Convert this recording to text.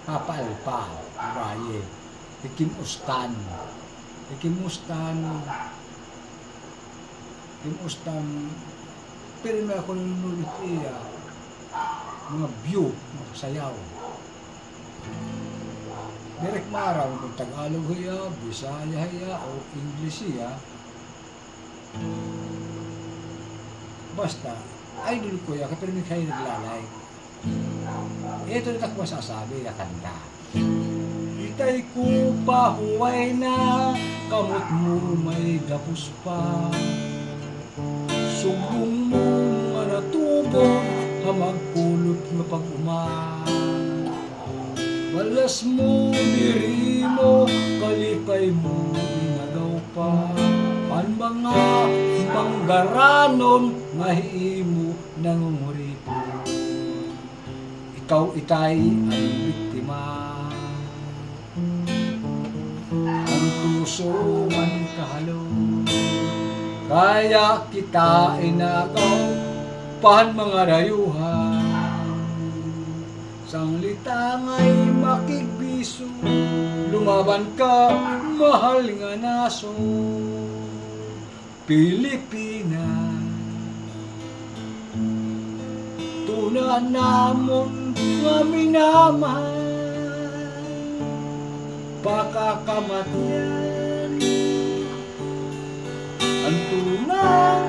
papalpa, baye, ikimustan, pero may ako nunulit iya, mga view, mga sayaw. Direk maraw kung Tagalog hiya, Bisaya hiya, o English hiya, basta, idol ko ya, pero may kayo naglalay. Ito na takwa sasabi na kanta. Itay ko pa huway na, kamot mo may gapos pa. Sumbong mo nga natubo, hamagpulot nga pag-uman. Balas mo, diri mo, kalipay mo, inagaw pa. Pan mga panggaranon, mahimo nangungurito. Ikaw itay ang biktima. Ang puso man kahalo, kaya kita inagaw, pan mga rayuhan. Sanglita nga'y makigbiso, lumaban ka, mahal nga naso. Pilipinas, tunan namon nga minamahal, pakakamatyan, ang tunang